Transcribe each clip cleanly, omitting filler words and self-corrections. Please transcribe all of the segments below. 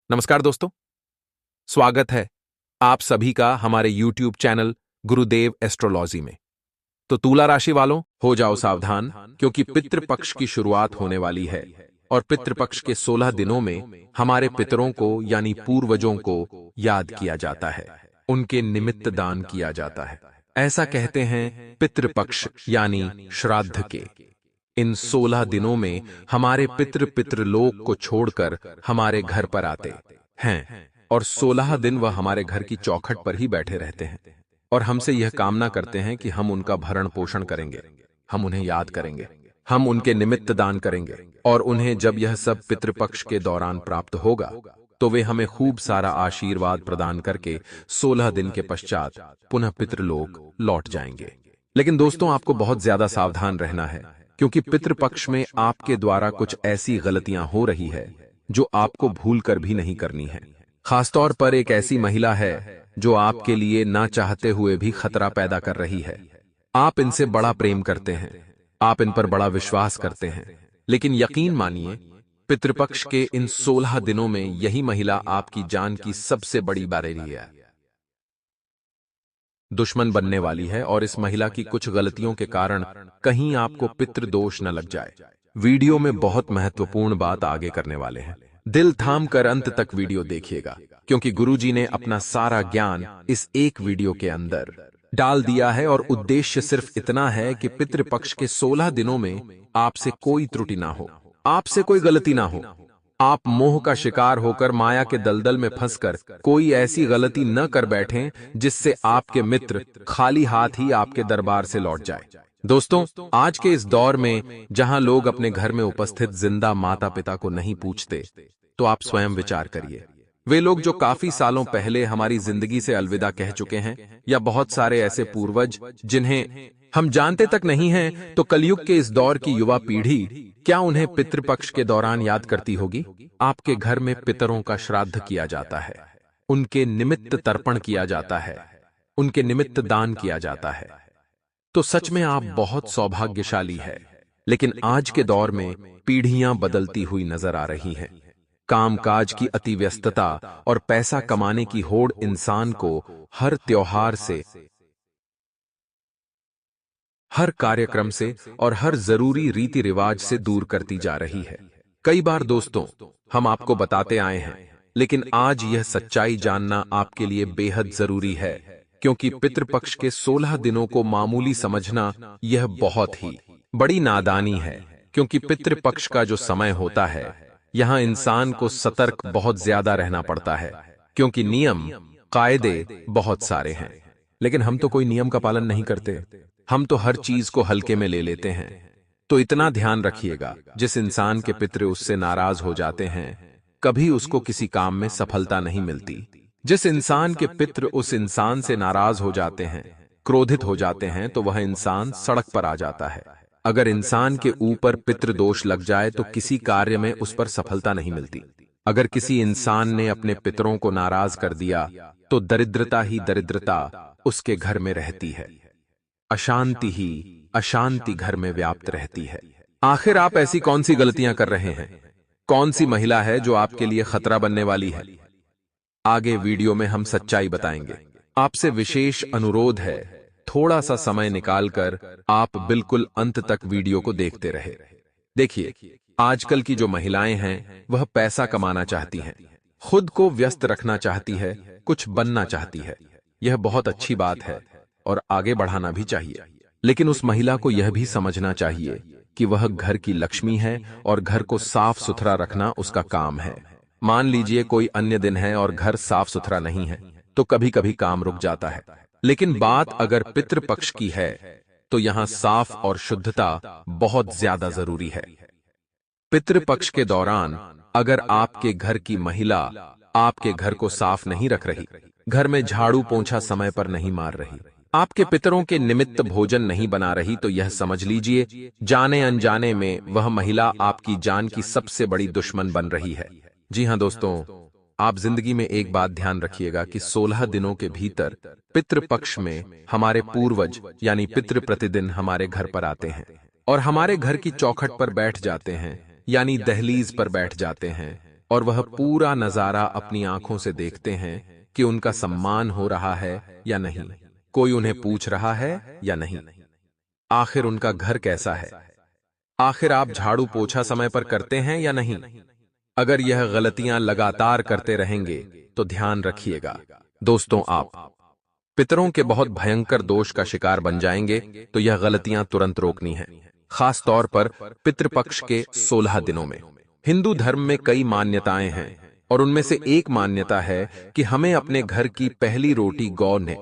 नमस्कार दोस्तों, स्वागत है आप सभी का हमारे YouTube चैनल गुरुदेव एस्ट्रोलॉजी में। तो तुला राशि वालों, हो जाओ सावधान क्योंकि पितृपक्ष की शुरुआत होने वाली है और पितृपक्ष के 16 दिनों में हमारे पितरों को यानी पूर्वजों को याद किया जाता है, उनके निमित्त दान किया जाता है। ऐसा कहते हैं पितृपक्ष यानी श्राद्ध के इन 16 दिनों में हमारे पितृलोक को छोड़कर हमारे घर पर आते हैं और 16 दिन वह हमारे घर की चौखट पर ही बैठे रहते हैं और हमसे यह कामना करते हैं कि हम उनका भरण पोषण करेंगे, हम उन्हें याद करेंगे, हम उनके निमित्त दान करेंगे और उन्हें जब यह सब पितृपक्ष के दौरान प्राप्त होगा तो वे हमें खूब सारा आशीर्वाद प्रदान करके 16 दिन के पश्चात पुनः पितृलोक लौट जाएंगे। लेकिन दोस्तों, आपको बहुत ज्यादा सावधान रहना है क्योंकि पितृपक्ष में आपके द्वारा कुछ ऐसी गलतियां हो रही है जो आपको भूलकर भी नहीं करनी है। खासतौर पर एक ऐसी महिला है जो आपके लिए ना चाहते हुए भी खतरा पैदा कर रही है। आप इनसे बड़ा प्रेम करते हैं, आप इन पर बड़ा विश्वास करते हैं, लेकिन यकीन मानिए पितृपक्ष के इन 16 दिनों में यही महिला आपकी जान की सबसे बड़ी बारेली है, दुश्मन बनने वाली है और इस महिला की कुछ गलतियों के कारण कहीं आपको पितृदोष न लग जाए। वीडियो में बहुत महत्वपूर्ण बात आगे करने वाले हैं, दिल थाम कर अंत तक वीडियो देखिएगा क्योंकि गुरुजी ने अपना सारा ज्ञान इस एक वीडियो के अंदर डाल दिया है और उद्देश्य सिर्फ इतना है कि पितृपक्ष के 16 दिनों में आपसे कोई त्रुटि ना हो, आपसे कोई गलती ना हो, आप मोह का शिकार होकर माया के दलदल में फंसकर कोई ऐसी गलती न कर बैठें जिससे आपके मित्र खाली हाथ ही आपके दरबार से लौट जाए। दोस्तों, आज के इस दौर में जहां लोग अपने घर में उपस्थित जिंदा माता पिता को नहीं पूछते, तो आप स्वयं विचार करिए। वे लोग जो काफी सालों पहले हमारी जिंदगी से अलविदा कह चुके हैं या बहुत सारे ऐसे पूर्वज जिन्हें हम जानते तक नहीं हैं, तो कलयुग के इस दौर की युवा पीढ़ी क्या उन्हें पितृपक्ष के दौरान याद करती होगी? आपके घर में पितरों का श्राद्ध किया जाता है, उनके निमित्त तर्पण किया जाता है, उनके निमित्त दान किया जाता है, तो सच में आप बहुत सौभाग्यशाली है। लेकिन आज के दौर में पीढ़ियां बदलती हुई नजर आ रही हैं। कामकाज की अति व्यस्तता और पैसा कमाने की होड़ इंसान को हर त्योहार से, हर कार्यक्रम से और हर जरूरी रीति रिवाज से दूर करती जा रही है। कई बार दोस्तों, हम आपको बताते आए हैं, लेकिन आज यह सच्चाई जानना आपके लिए बेहद जरूरी है क्योंकि पितृपक्ष के 16 दिनों को मामूली समझना यह बहुत ही बड़ी नादानी है क्योंकि पितृपक्ष का जो समय होता है, यहां इंसान को सतर्क बहुत ज्यादा रहना पड़ता है क्योंकि नियम कायदे बहुत सारे हैं। लेकिन हम तो कोई नियम का पालन नहीं करते, हम तो हर चीज को हल्के में ले लेते हैं। तो इतना ध्यान रखिएगा, जिस इंसान के पितृ उससे नाराज हो जाते हैं कभी उसको किसी काम में सफलता नहीं मिलती। जिस इंसान के पितृ उस इंसान से नाराज हो जाते हैं, क्रोधित हो जाते हैं, तो वह इंसान सड़क पर आ जाता है। अगर इंसान के ऊपर पितृदोष लग जाए तो किसी कार्य में उस पर सफलता नहीं मिलती। अगर किसी इंसान ने अपने पितरों को नाराज कर दिया तो दरिद्रता ही दरिद्रता उसके घर में रहती है, अशांति ही अशांति घर में व्याप्त रहती है। आखिर आप ऐसी कौन सी गलतियां कर रहे हैं? कौन सी महिला है जो आपके लिए खतरा बनने वाली है? आगे वीडियो में हम सच्चाई बताएंगे। आपसे विशेष अनुरोध है, थोड़ा सा समय निकालकर आप बिल्कुल अंत तक वीडियो को देखते रहे। देखिए, आजकल की जो महिलाएं हैं वह पैसा कमाना चाहती हैं, खुद को व्यस्त रखना चाहती है, कुछ बनना चाहती है। यह बहुत अच्छी बात है और आगे बढ़ाना भी चाहिए, लेकिन उस महिला को यह भी समझना चाहिए कि वह घर की लक्ष्मी है और घर को साफ सुथरा रखना उसका काम है। मान लीजिए कोई अन्य दिन है और घर साफ सुथरा नहीं है तो कभी कभी काम रुक जाता है, लेकिन बात अगर पितृपक्ष की है तो यहां साफ और शुद्धता बहुत ज्यादा जरूरी है। पितृपक्ष के दौरान अगर आपके घर की महिला आपके घर को साफ नहीं रख रही, घर में झाड़ू पोंछा समय पर नहीं मार रही, आपके पितरों के निमित्त भोजन नहीं बना रही, तो यह समझ लीजिए जाने अनजाने में वह महिला आपकी जान की सबसे बड़ी दुश्मन बन रही है। जी हां दोस्तों, आप जिंदगी में एक बात ध्यान रखिएगा कि 16 दिनों के भीतर पितृपक्ष में हमारे पूर्वज यानी पितृ प्रतिदिन हमारे घर पर आते हैं और हमारे घर की चौखट पर बैठ जाते हैं, यानी दहलीज पर बैठ जाते हैं और वह पूरा नजारा अपनी आंखों से देखते हैं कि उनका सम्मान हो रहा है या नहीं, कोई उन्हें पूछ रहा है या नहीं, आखिर उनका घर कैसा है, आखिर आप झाड़ू पोछा समय पर करते हैं या नहीं। अगर यह गलतियां लगातार करते रहेंगे तो ध्यान रखिएगा दोस्तों, आप पितरों के बहुत भयंकर दोष का शिकार बन जाएंगे। तो यह गलतियां तुरंत रोकनी है, खास तौर पर पितृपक्ष के 16 दिनों में। हिंदू धर्म में कई मान्यताएं हैं और उनमें से एक मान्यता है कि हमें अपने घर की पहली रोटी गौ ने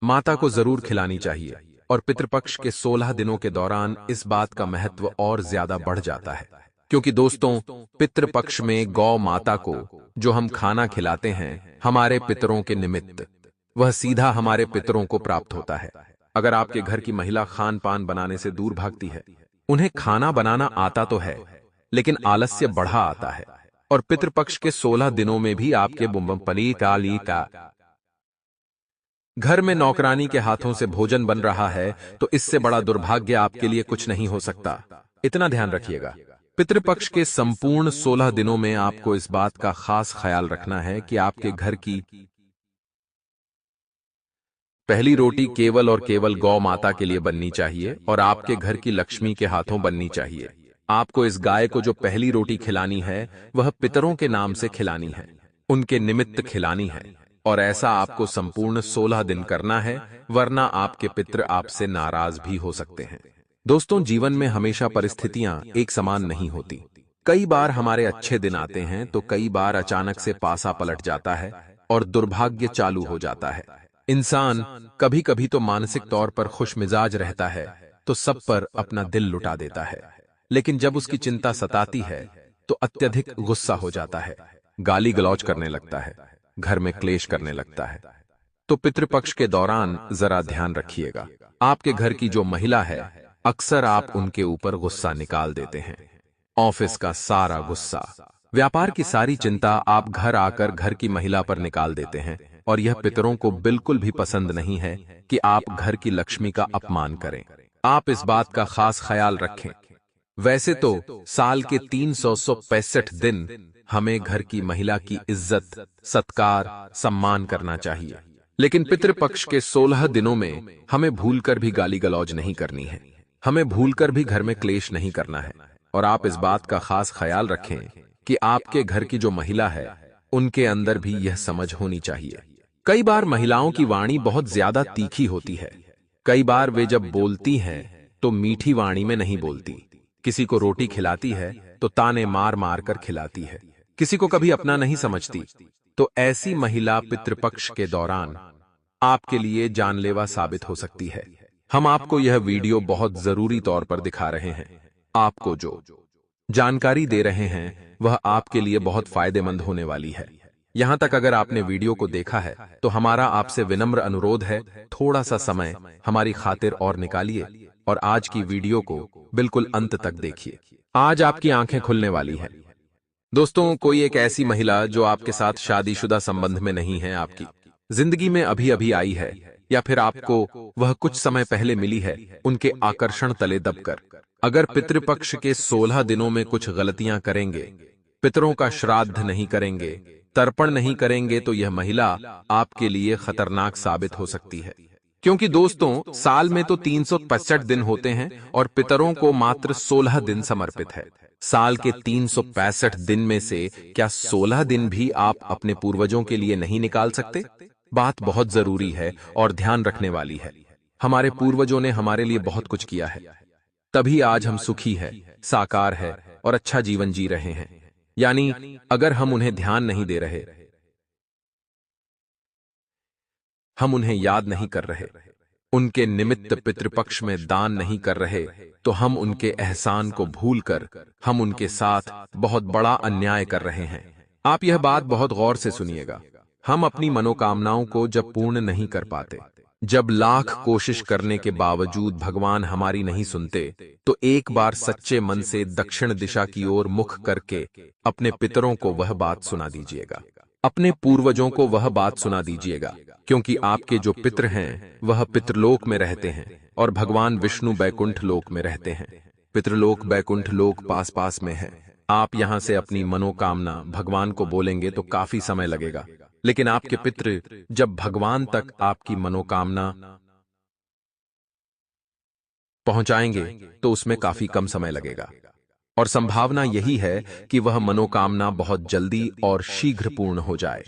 माता को जरूर खिलानी चाहिए। और पितृपक्ष के 16 दिनों के दौरान इस बात का महत्व और ज्यादा बढ़ जाता है, क्योंकि दोस्तों पितृपक्ष में गौ माता को जो हम खाना खिलाते हैं हमारे पितरों के निमित्त, वह सीधा हमारे पितरों को प्राप्त होता है। अगर आपके घर की महिला खान पान बनाने से दूर भागती है, उन्हें खाना बनाना आता तो है लेकिन आलस्य बढ़ा आता है, और पितृपक्ष के 16 दिनों में भी आपके बुम्बमपली काली का घर में नौकरानी के हाथों से भोजन बन रहा है, तो इससे बड़ा दुर्भाग्य आपके लिए कुछ नहीं हो सकता। इतना ध्यान रखिएगा, पितृपक्ष के संपूर्ण 16 दिनों में आपको इस बात का खास ख्याल रखना है कि आपके घर की पहली रोटी केवल और केवल गौ माता के लिए बननी चाहिए और आपके घर की लक्ष्मी के हाथों बननी चाहिए। आपको इस गाय को जो पहली रोटी खिलानी है वह पितरों के नाम से खिलानी है, उनके निमित्त खिलानी है, और ऐसा आपको संपूर्ण 16 दिन करना है, वरना आपके पितृ आपसे नाराज भी हो सकते हैं। दोस्तों जीवन में हमेशा परिस्थितियां एक समान नहीं होती। कई बार हमारे अच्छे दिन आते हैं तो कई बार अचानक से पासा पलट जाता है और दुर्भाग्य चालू हो जाता है। इंसान कभी कभी तो मानसिक तौर पर खुश मिजाज रहता है तो सब पर अपना दिल लुटा देता है, लेकिन जब उसकी चिंता सताती है तो अत्यधिक गुस्सा हो जाता है, गाली गलौज करने लगता है, घर में क्लेश करने लगता है। तो पितृपक्ष के दौरान जरा ध्यान रखिएगा, आपके घर की जो महिला है अक्सर आप उनके ऊपर गुस्सा निकाल देते हैं। ऑफिस का सारा गुस्सा, व्यापार की सारी चिंता आप घर आकर घर की महिला पर निकाल देते हैं, और यह पितरों को बिल्कुल भी पसंद नहीं है कि आप घर की लक्ष्मी का अपमान करें। आप इस बात का खास ख्याल रखें। वैसे तो साल के 365 दिन हमें घर की महिला की इज्जत, सत्कार, सम्मान करना चाहिए, लेकिन पितृपक्ष के 16 दिनों में हमें भूलकर भी गाली गलौज नहीं करनी है, हमें भूलकर भी घर में क्लेश नहीं करना है। और आप इस बात का खास ख्याल रखें कि आपके घर की जो महिला है उनके अंदर भी यह समझ होनी चाहिए। कई बार महिलाओं की वाणी बहुत ज्यादा तीखी होती है, कई बार वे जब बोलती हैं तो मीठी वाणी में नहीं बोलती। किसी को रोटी खिलाती है तो ताने मार मार कर खिलाती है, किसी को कभी अपना नहीं समझती। तो ऐसी महिला पितृपक्ष के दौरान आपके लिए जानलेवा साबित हो सकती है। हम आपको यह वीडियो बहुत जरूरी तौर पर दिखा रहे हैं, आपको जो जानकारी दे रहे हैं वह आपके लिए बहुत फायदेमंद होने वाली है। यहां तक अगर आपने वीडियो को देखा है तो हमारा आपसे विनम्र अनुरोध है, थोड़ा सा समय हमारी खातिर और निकालिए और आज की वीडियो को बिल्कुल अंत तक देखिए। आज आपकी आंखें खुलने वाली है। दोस्तों कोई एक ऐसी महिला जो आपके साथ शादीशुदा संबंध में नहीं है, आपकी जिंदगी में अभी अभी आई है, या फिर आपको वह कुछ समय पहले मिली है, उनके आकर्षण तले दबकर अगर पितृपक्ष के 16 दिनों में कुछ गलतियां करेंगे, पितरों का श्राद्ध नहीं करेंगे, तर्पण नहीं करेंगे, तो यह महिला आपके लिए खतरनाक साबित हो सकती है। क्योंकि दोस्तों साल में तो 365 दिन होते हैं और पितरों को मात्र 16 दिन समर्पित है। साल के 365 दिन में से क्या 16 दिन भी आप अपने पूर्वजों के लिए नहीं निकाल सकते? बात बहुत जरूरी है और ध्यान रखने वाली है। हमारे पूर्वजों ने हमारे लिए बहुत कुछ किया है, तभी आज हम सुखी है, साकार है और अच्छा जीवन जी रहे हैं। यानी अगर हम उन्हें ध्यान नहीं दे रहे, हम उन्हें याद नहीं कर रहे, उनके निमित्त पितृपक्ष में दान नहीं कर रहे, तो हम उनके एहसान को भूलकर हम उनके साथ बहुत बड़ा अन्याय कर रहे हैं। आप यह बात बहुत गौर से सुनिएगा। हम अपनी मनोकामनाओं को जब पूर्ण नहीं कर पाते, जब लाख कोशिश करने के बावजूद भगवान हमारी नहीं सुनते, तो एक बार सच्चे मन से दक्षिण दिशा की ओर मुख करके अपने पितरों को वह बात सुना दीजिएगा, अपने पूर्वजों को वह बात सुना दीजिएगा, क्योंकि आपके जो पितृ हैं वह पितृलोक में रहते हैं और भगवान विष्णु बैकुंठ लोक में रहते हैं। पितृलोक बैकुंठ लोक पास पास में है। आप यहां से अपनी मनोकामना भगवान को बोलेंगे तो काफी समय लगेगा, लेकिन आपके पितृ जब भगवान तक आपकी मनोकामना पहुंचाएंगे तो उसमें काफी कम समय लगेगा। और संभावना यही है कि वह मनोकामना बहुत जल्दी और शीघ्र पूर्ण हो जाए।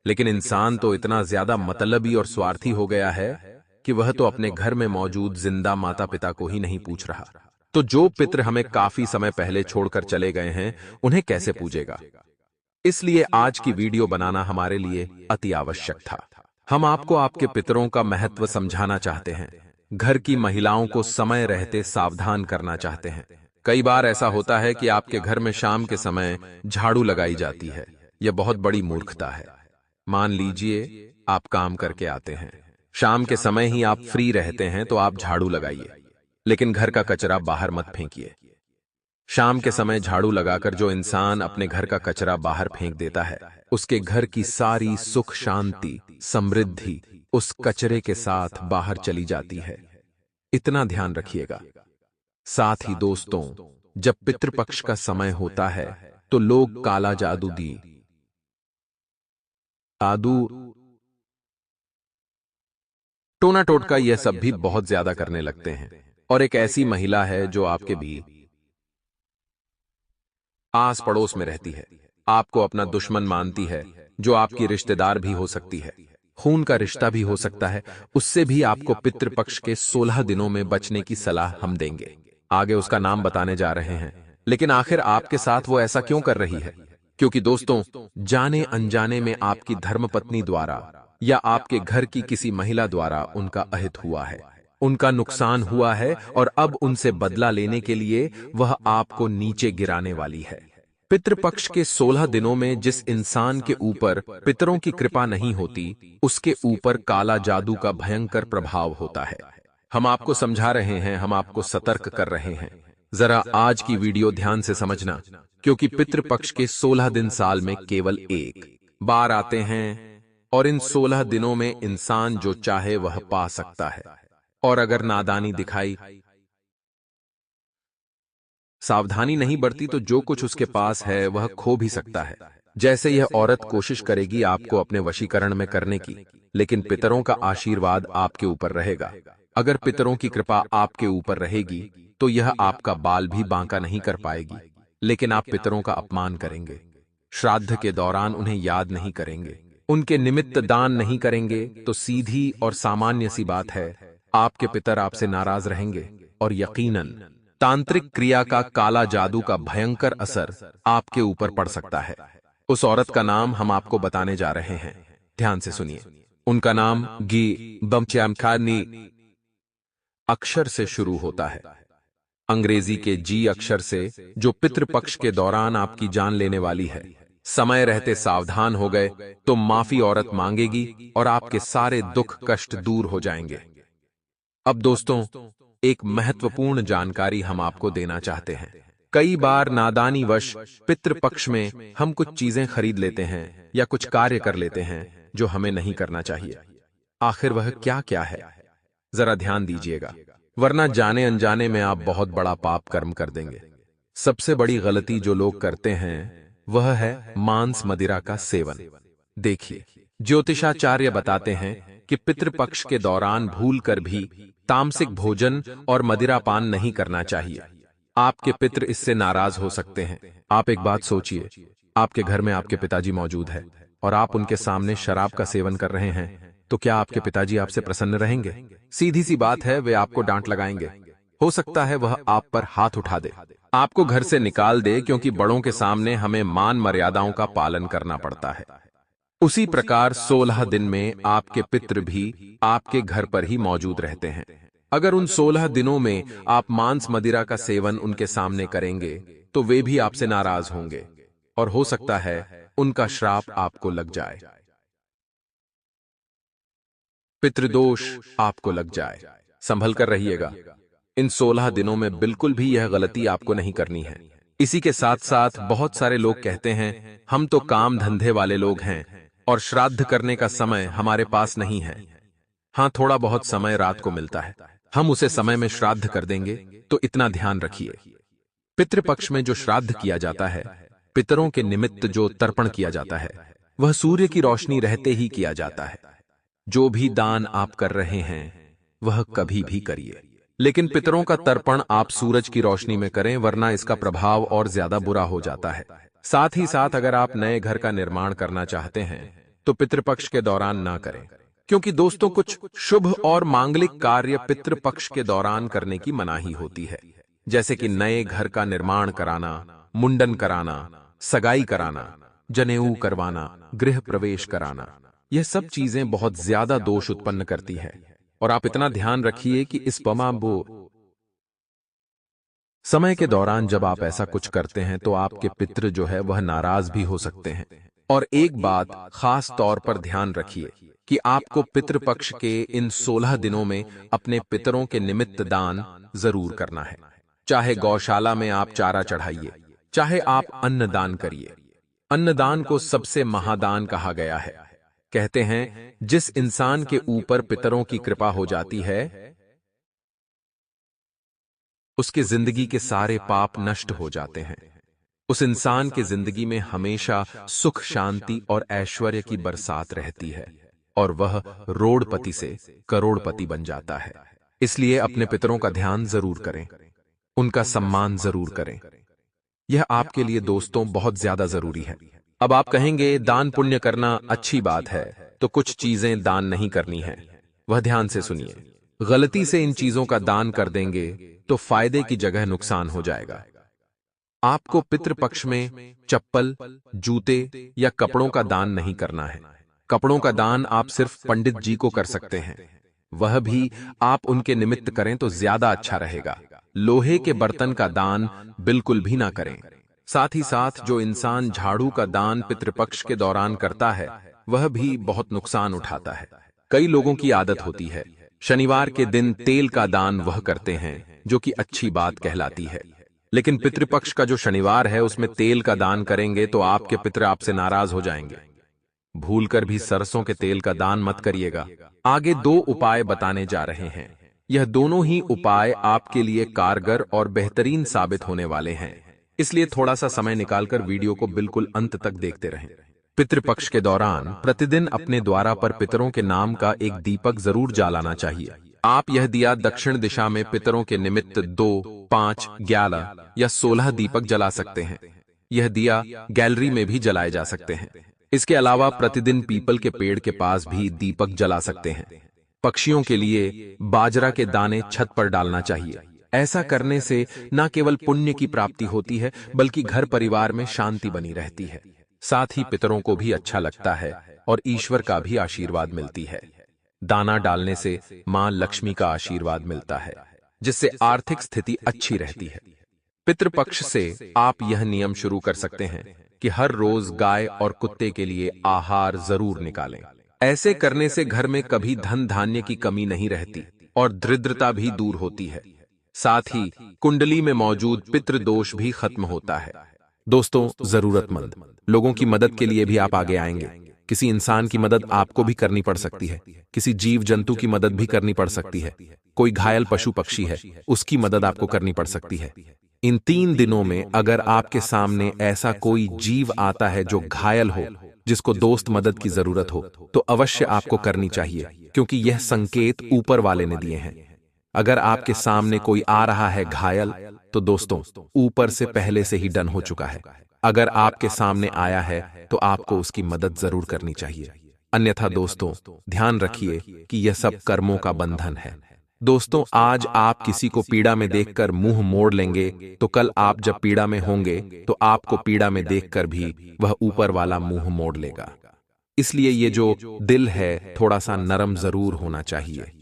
लेकिन इंसान तो इतना ज्यादा मतलबी और स्वार्थी हो गया है कि वह तो अपने घर में मौजूद जिंदा माता पिता को ही नहीं पूछ रहा, तो जो पितृ हमें काफी समय पहले छोड़कर चले गए हैं उन्हें कैसे पूजेगा। इसलिए आज की वीडियो बनाना हमारे लिए अति आवश्यक था। हम आपको आपके पितरों का महत्व समझाना चाहते हैं, घर की महिलाओं को समय रहते सावधान करना चाहते हैं। कई बार ऐसा होता है कि आपके घर में शाम के समय झाड़ू लगाई जाती है। यह बहुत बड़ी मूर्खता है। मान लीजिए आप काम करके आते हैं, शाम के समय ही आप फ्री रहते हैं तो आप झाड़ू लगाइए, लेकिन घर का कचरा बाहर मत फेंकिए। शाम के समय झाड़ू लगाकर जो इंसान अपने घर का कचरा बाहर फेंक देता है, उसके घर की सारी सुख शांति समृद्धि उस कचरे के साथ बाहर चली जाती है। इतना ध्यान रखिएगा। साथ ही दोस्तों, जब पितृपक्ष का समय होता है तो लोग काला जादू टोना टोटका यह सब भी बहुत ज्यादा करने लगते हैं। और एक ऐसी महिला है जो आपके भी आस पड़ोस में रहती है, आपको अपना दुश्मन मानती है, जो आपकी रिश्तेदार भी हो सकती है, खून का रिश्ता भी हो सकता है। उससे भी आपको पितृपक्ष के 16 दिनों में बचने की सलाह हम देंगे। आगे उसका नाम बताने जा रहे हैं, लेकिन आखिर आपके साथ वो ऐसा क्यों कर रही है? क्योंकि दोस्तों, जाने अनजाने में आपकी धर्मपत्नी द्वारा या आपके घर की किसी महिला द्वारा उनका अहित हुआ है, उनका नुकसान हुआ है, और अब उनसे बदला लेने के लिए वह आपको नीचे गिराने वाली है। पितृपक्ष के 16 दिनों में जिस इंसान के ऊपर पितरों की कृपा नहीं होती, उसके ऊपर काला जादू का भयंकर प्रभाव होता है। हम आपको समझा रहे हैं, हम आपको सतर्क कर रहे हैं। जरा आज की वीडियो ध्यान से समझना, क्योंकि पितृपक्ष के 16 दिन साल में केवल एक बार आते हैं, और इन 16 दिनों में इंसान जो चाहे वह पा सकता है। और अगर नादानी दिखाई, सावधानी नहीं बरती तो जो कुछ उसके पास है वह खो भी सकता है। जैसे यह औरत कोशिश करेगी आपको अपने वशीकरण में करने की, लेकिन पितरों का आशीर्वाद आपके ऊपर रहेगा। अगर पितरों की कृपा आपके ऊपर रहेगी तो यह आपका बाल भी बांका नहीं कर पाएगी। लेकिन आप पितरों का अपमान करेंगे, श्राद्ध के दौरान उन्हें याद नहीं करेंगे, उनके निमित्त दान नहीं करेंगे, तो सीधी और सामान्य सी बात है, आपके पितर आपसे नाराज रहेंगे और यकीनन तांत्रिक क्रिया का काला जादू का भयंकर असर आपके ऊपर पड़ सकता है। उस औरत का नाम हम आपको बताने जा रहे हैं, ध्यान से सुनिए। उनका नाम गी बमचैमखानी अक्षर से शुरू होता है, अंग्रेजी के जी अक्षर से, जो पितृपक्ष के दौरान आपकी जान लेने वाली है। समय रहते सावधान हो गए तो माफी औरत मांगेगी और आपके सारे दुख कष्ट दूर हो जाएंगे। अब दोस्तों, एक महत्वपूर्ण जानकारी हम आपको देना चाहते हैं। कई बार नादानीवश पितृपक्ष में हम कुछ चीजें खरीद लेते हैं या कुछ कार्य कर लेते हैं जो हमें नहीं करना चाहिए। आखिर वह क्या क्या है, जरा ध्यान दीजिएगा, वरना जाने अनजाने में आप बहुत बड़ा पाप कर्म कर देंगे। सबसे बड़ी गलती जो लोग करते हैं वह है मांस मदिरा का सेवन। देखिए, ज्योतिषाचार्य बताते हैं कि पितृपक्ष के दौरान भूलकर भी तामसिक भोजन और मदिरापान नहीं करना चाहिए। आपके पितृ इससे नाराज हो सकते हैं। आप एक बात सोचिए, आपके घर में आपके पिताजी मौजूद है और आप उनके सामने शराब का सेवन कर रहे हैं, तो क्या आपके पिताजी आपसे प्रसन्न रहेंगे? सीधी सी बात है, वे आपको डांट लगाएंगे। हो सकता है वह आप पर हाथ उठा दे, आपको घर से निकाल दे, क्योंकि बड़ों के सामने हमें मान मर्यादाओं का पालन करना पड़ता है। उसी प्रकार 16 दिन में आपके पितृ भी आपके घर पर ही मौजूद रहते हैं। अगर उन 16 दिनों में आप मांस मदिरा का सेवन उनके सामने करेंगे तो वे भी आपसे नाराज होंगे और हो सकता है उनका श्राप आपको लग जाए, पितृदोष आपको लग जाए। संभल कर रहिएगा, इन 16 दिनों में बिल्कुल भी यह गलती आपको नहीं करनी है। इसी के साथ साथ बहुत सारे लोग कहते हैं हम तो काम धंधे वाले लोग हैं और श्राद्ध करने का समय हमारे पास नहीं है। हाँ, थोड़ा बहुत समय रात को मिलता है, हम उसे समय में श्राद्ध कर देंगे, तो इतना ध्यान रखिए। पितृपक्ष में जो श्राद्ध किया जाता है, पितरों के निमित्त जो तर्पण किया जाता है, वह सूर्य की रोशनी रहते ही किया जाता है। जो भी दान आप कर रहे हैं वह कभी भी करिए, लेकिन पितरों का तर्पण आप सूरज की रोशनी में करें, वरना इसका प्रभाव और ज्यादा बुरा हो जाता है। साथ ही साथ अगर आप नए घर का निर्माण करना चाहते हैं तो पितृपक्ष के दौरान ना करें, क्योंकि दोस्तों कुछ शुभ और मांगलिक कार्य पितृपक्ष के दौरान करने की मनाही होती है, जैसे कि नए घर का निर्माण कराना, मुंडन कराना, सगाई कराना, जनेऊ करवाना, गृह प्रवेश कराना। यह सब चीजें बहुत ज्यादा दोष उत्पन्न करती है। और आप इतना ध्यान रखिए कि इस समय के दौरान जब आप ऐसा कुछ करते हैं तो आपके पितृ जो है वह नाराज भी हो सकते हैं। और एक बात खास तौर पर ध्यान रखिए कि आपको पितृपक्ष के इन 16 दिनों में अपने पितरों के निमित्त दान जरूर करना है। चाहे गौशाला में आप चारा चढ़ाइए, चाहे आप अन्नदान करिए। अन्नदान को सबसे महादान कहा गया है। कहते हैं जिस इंसान के ऊपर पितरों की कृपा हो जाती है उसकी जिंदगी के सारे पाप नष्ट हो जाते हैं। उस इंसान की जिंदगी में हमेशा सुख, शांति और ऐश्वर्य की बरसात रहती है और वह रोड़पति से करोड़पति बन जाता है। इसलिए अपने पितरों का ध्यान जरूर करें, उनका सम्मान जरूर करें। यह आपके लिए दोस्तों बहुत ज्यादा जरूरी है। अब आप कहेंगे दान पुण्य करना अच्छी बात है, तो कुछ चीजें दान नहीं करनी है। वह ध्यान से सुनिए। गलती से इन चीजों का दान कर देंगे तो फायदे की जगह नुकसान हो जाएगा। आपको पितृपक्ष में चप्पल, जूते या कपड़ों का दान नहीं करना है। कपड़ों का दान आप सिर्फ पंडित जी को कर सकते हैं, वह भी आप उनके निमित्त करें तो ज्यादा अच्छा रहेगा। लोहे के बर्तन का दान बिल्कुल भी ना करें। साथ ही साथ जो इंसान झाड़ू का दान पितृपक्ष के दौरान करता है वह भी बहुत नुकसान उठाता है। कई लोगों की आदत होती है शनिवार के दिन तेल का दान वह करते हैं, जो कि अच्छी बात कहलाती है, लेकिन पितृपक्ष का जो शनिवार है उसमें तेल का दान करेंगे तो आपके पितृ आपसे नाराज हो जाएंगे। भूलकर भी सरसों के तेल का दान मत करिएगा। आगे 2 उपाय बताने जा रहे हैं। यह दोनों ही उपाय आपके लिए कारगर और बेहतरीन साबित होने वाले हैं, इसलिए थोड़ा सा समय निकालकर वीडियो को बिल्कुल अंत तक देखते रहें। पितृपक्ष के दौरान प्रतिदिन अपने द्वारा पर पितरों के नाम का एक दीपक जरूर जलाना चाहिए। आप यह दिया दक्षिण दिशा में पितरों के निमित्त 2, 5, 11 या 16 दीपक जला सकते हैं। यह दिया गैलरी में भी जलाए जा सकते हैं। इसके अलावा प्रतिदिन पीपल के पेड़ के पास भी दीपक जला सकते हैं। पक्षियों के लिए बाजरा के दाने छत पर डालना चाहिए। ऐसा करने से न केवल पुण्य की प्राप्ति होती है बल्कि घर परिवार में शांति बनी रहती है। साथ ही पितरों को भी अच्छा लगता है और ईश्वर का भी आशीर्वाद मिलती है। दाना डालने से मां लक्ष्मी का आशीर्वाद मिलता है, जिससे आर्थिक स्थिति अच्छी रहती है। पितृपक्ष से आप यह नियम शुरू कर सकते हैं कि हर रोज गाय और कुत्ते के लिए आहार जरूर निकालें। ऐसे करने से घर में कभी धन धान्य की कमी नहीं रहती और दरिद्रता भी दूर होती है। साथ ही कुंडली में मौजूद पितृदोष भी खत्म होता है। दोस्तों, जरूरतमंद लोगों की मदद के लिए भी आप आगे आएंगे। किसी इंसान की मदद आपको भी करनी पड़ सकती है, किसी जीव जंतु की मदद भी करनी पड़ सकती है। कोई घायल पशु पक्षी है उसकी मदद आपको करनी पड़ सकती है। इन 3 दिनों में अगर आपके सामने ऐसा कोई जीव आता है जो घायल हो, जिसको दोस्त मदद की जरूरत हो, तो अवश्य आपको करनी चाहिए, क्योंकि यह संकेत ऊपर वाले ने दिए हैं। अगर आपके सामने कोई आ रहा है घायल, तो दोस्तों ऊपर से पहले से ही डन हो चुका है। अगर आपके सामने आया है तो आपको उसकी मदद जरूर करनी चाहिए। अन्यथा दोस्तों ध्यान रखिए कि यह सब कर्मों का बंधन है। दोस्तों, आज आप किसी को पीड़ा में देखकर मुंह मोड़ लेंगे तो कल आप जब पीड़ा में होंगे तो आपको पीड़ा में देखकर भी वह ऊपर वाला मुंह मोड़ लेगा। इसलिए ये जो दिल है थोड़ा सा नरम जरूर होना चाहिए।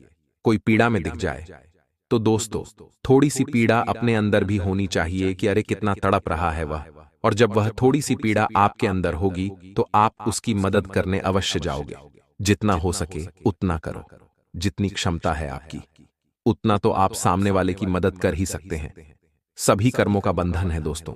कोई पीड़ा में दिख जाए तो दोस्तों थोड़ी सी पीड़ा अपने अंदर भी होनी चाहिए कि अरे कितना तड़प रहा है वह, और जब वह थोड़ी सी पीड़ा आपके अंदर होगी तो आप उसकी मदद करने अवश्य जाओगे। जितना हो सके उतना करो। जितनी क्षमता है आपकी उतना तो आप सामने वाले की मदद कर ही सकते हैं। सभी कर्मों का बंधन है दोस्तों।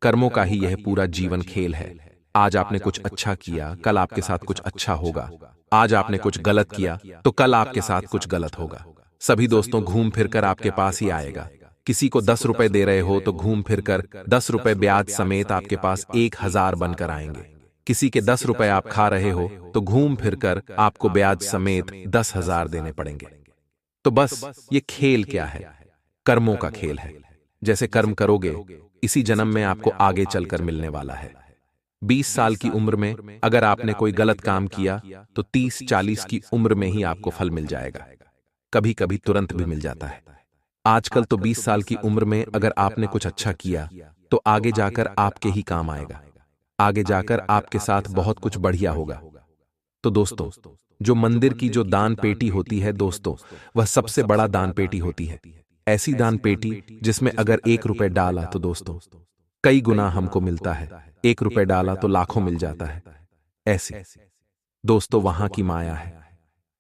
कर्मों का ही यह पूरा जीवन खेल है। आज आपने कुछ अच्छा किया, कल आपके साथ कुछ अच्छा होगा। आज आपने कुछ गलत किया तो कल आपके साथ कुछ गलत होगा। सभी दोस्तों घूम फिर कर आपके पास ही आएगा। किसी को 10 रुपए दे रहे हो तो घूम फिरकर 10 रुपए ब्याज समेत आपके पास 1,000 बनकर आएंगे। किसी के 10 रुपए आप खा रहे हो तो घूम फिरकर आपको ब्याज समेत 10,000 देने पड़ेंगे। तो बस ये खेल क्या है? कर्मों का खेल है। जैसे कर्म करोगे इसी जन्म में आपको आगे चलकर मिलने वाला है। 20 साल की उम्र में अगर आपने कोई गलत काम किया तो 30-40 की उम्र में ही आपको फल मिल जाएगा। कभी कभी तुरंत भी मिल जाता है। आजकल तो 20 साल की उम्र में अगर आपने कुछ अच्छा किया तो आगे जाकर आपके ही काम आएगा। आगे जाकर आपके साथ बहुत कुछ बढ़िया होगा। तो दोस्तों, जो मंदिर की जो दान पेटी होती है दोस्तों, वह सबसे बड़ा दान पेटी होती है। ऐसी दान पेटी जिसमें अगर 1 रुपए डाला तो दोस्तों कई गुना हमको मिलता है। 1 रुपए डाला तो लाखों मिल जाता है। ऐसे दोस्तों वहां की माया है।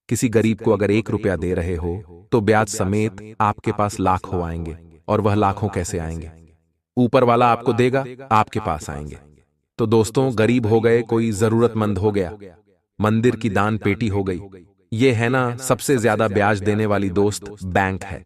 किसी गरीब को अगर 1 रुपया दे रहे हो तो ब्याज समेत आपके पास लाखों आएंगे। और वह लाखों कैसे आएंगे? ऊपर वाला आपको देगा, आपके पास आएंगे। तो दोस्तों, गरीब हो गए, कोई जरूरतमंद हो गया, मंदिर की दान पेटी हो गई। ये है ना सबसे ज्यादा ब्याज देने वाली दोस्त बैंक है।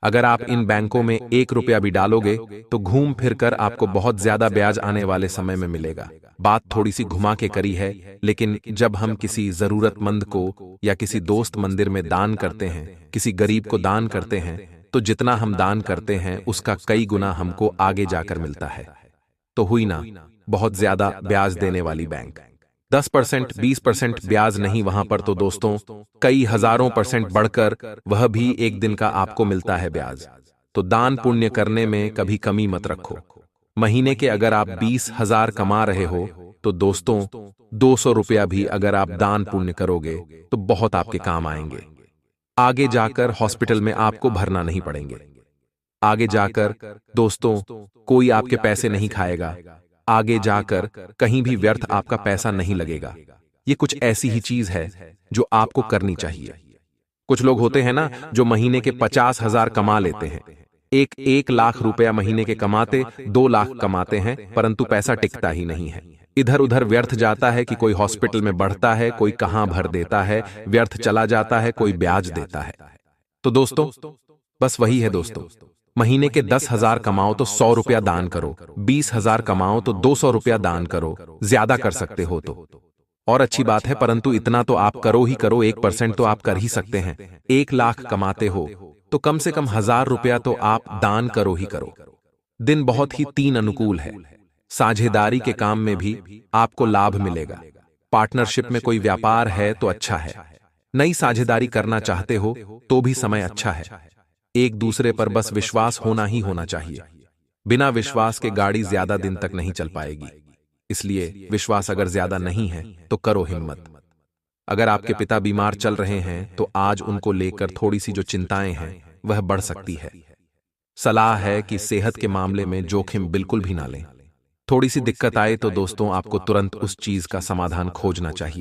अगर आप इन बैंकों में 1 रुपया भी डालोगे तो घूम फिरकर आपको बहुत ज्यादा ब्याज आने वाले समय में मिलेगा। बात थोड़ी सी घुमा के करी है, लेकिन जब हम किसी जरूरतमंद को या किसी दोस्त मंदिर में दान करते हैं, किसी गरीब को दान करते हैं, तो जितना हम दान करते हैं उसका कई गुना हमको आगे जाकर मिलता है। तो हुई ना बहुत ज्यादा ब्याज देने वाली बैंक। 10%, 20% ब्याज नहीं वहां पर तो दोस्तों कई हजारों % बढ़कर वह भी एक दिन का आपको मिलता है ब्याज। तो दान पुण्य करने में कभी कमी मत रखो। महीने के अगर आप 20,000 कमा रहे हो तो दोस्तों 200 रुपया भी अगर आप दान पुण्य करोगे तो बहुत आपके काम आएंगे। आगे जाकर हॉस्पिटल में आपको भरना नहीं पड़ेंगे। आगे जाकर दोस्तों कोई आपके पैसे नहीं खाएगा। आगे जाकर कहीं भी व्यर्थ आपका पैसा नहीं लगेगा। ये कुछ ऐसी ही चीज है जो आपको करनी चाहिए। कुछ लोग होते हैं ना जो महीने के 50,000 कमा लेते हैं। 1 लाख रुपया महीने के कमाते 2 लाख कमाते हैं, परंतु पैसा टिकता ही नहीं है। इधर उधर व्यर्थ जाता है कि कोई हॉस्पिटल में बढ़ता है, कोई कहां भर देता है, व्यर्थ चला जाता है, कोई ब्याज देता है। तो दोस्तों बस वही है दोस्तों, महीने के 10,000 कमाओ तो 100 रुपया दान करो, 20,000 कमाओ तो 200 रुपया दान करो, ज्यादा कर सकते हो तो और अच्छी बात है, परंतु इतना तो आप करो ही करो। 1% तो आप कर ही सकते हैं। 1 लाख कमाते हो तो कम से कम 1,000 रुपया तो आप दान करो ही करो। दिन बहुत ही 3 अनुकूल है। साझेदारी के काम में भी आपको लाभ मिलेगा। पार्टनरशिप में कोई व्यापार है तो अच्छा है। नई साझेदारी करना चाहते हो तो भी समय अच्छा है। एक दूसरे पर बस विश्वास होना ही होना चाहिए। बिना विश्वास के गाड़ी ज्यादा दिन तक नहीं चल पाएगी। इसलिए विश्वास अगर ज्यादा नहीं है तो करो हिम्मत। अगर आपके पिता बीमार चल रहे हैं तो आज उनको लेकर थोड़ी सी जो चिंताएं हैं वह बढ़ सकती है। सलाह है कि सेहत के मामले में जोखिम बिल्कुल भी ना लें। थोड़ी सी दिक्कत आए तो दोस्तों आपको तुरंत उस चीज का समाधान खोजना चाहिए।